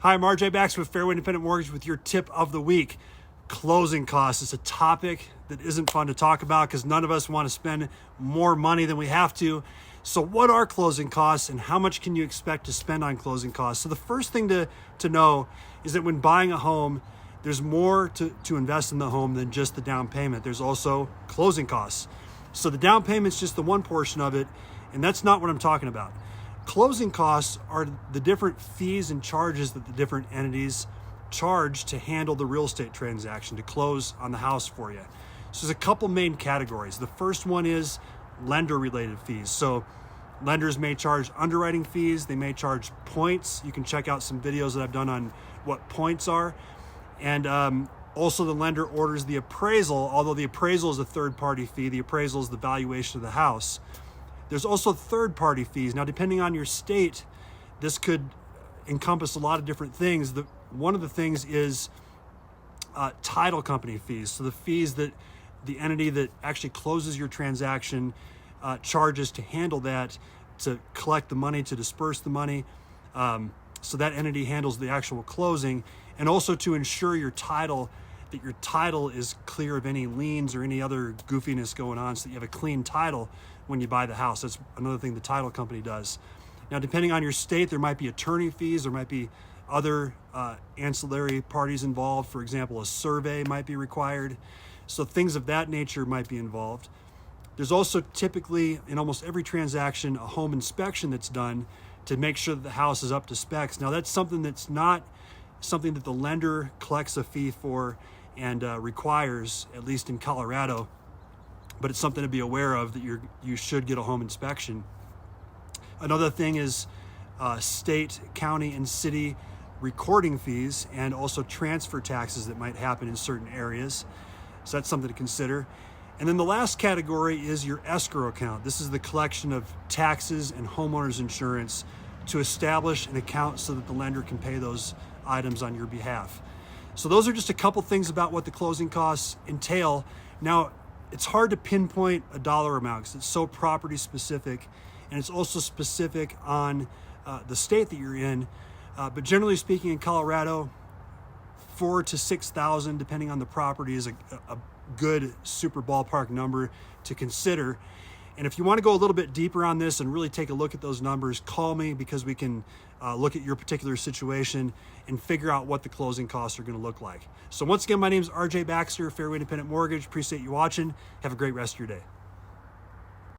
Hi, I'm RJ Baxter with Fairway Independent Mortgage with your tip of the week. Closing costs is a topic that isn't fun to talk about because none of us want to spend more money than we have to. So what are closing costs and how much can you expect to spend on closing costs? So the first thing to know is that when buying a home, there's more to invest in the home than just the down payment. There's also closing costs. So the down payment is just the one portion of it, and that's not what I'm talking about. Closing costs are the different fees and charges that the different entities charge to handle the real estate transaction, to close on the house for you. So there's a couple main categories. The first one is lender-related fees. So lenders may charge underwriting fees. They may charge points. You can check out some videos that I've done on what points are. And also the lender orders the appraisal, although the appraisal is a third-party fee. The appraisal is the valuation of the house. There's also third-party fees. Now, depending on your state, this could encompass a lot of different things. One of the things is title company fees. So the fees that the entity that actually closes your transaction charges to handle that, to collect the money, to disperse the money. So that entity handles the actual closing, and also to ensure that your title is clear of any liens or any other goofiness going on, so that you have a clean title when you buy the house. That's another thing the title company does. Now, depending on your state, there might be attorney fees, there might be other ancillary parties involved. For example, a survey might be required. So things of that nature might be involved. There's also typically, in almost every transaction, a home inspection that's done to make sure that the house is up to specs. Now, that's something that's not something that the lender collects a fee for and requires, at least in Colorado, but it's something to be aware of, that you should get a home inspection. Another thing is state, county, and city recording fees, and also transfer taxes that might happen in certain areas. So that's something to consider. And then the last category is your escrow account. This is the collection of taxes and homeowners insurance to establish an account so that the lender can pay those items on your behalf. So those are just a couple things about what the closing costs entail. Now, it's hard to pinpoint a dollar amount because it's so property specific, and it's also specific on the state that you're in. But generally speaking, in Colorado, 4,000 to 6,000, depending on the property, is a good super ballpark number to consider. And if you want to go a little bit deeper on this and really take a look at those numbers, call me, because we can look at your particular situation and figure out what the closing costs are going to look like. So once again, my name is RJ Baxter, Fairway Independent Mortgage. Appreciate you watching. Have a great rest of your day.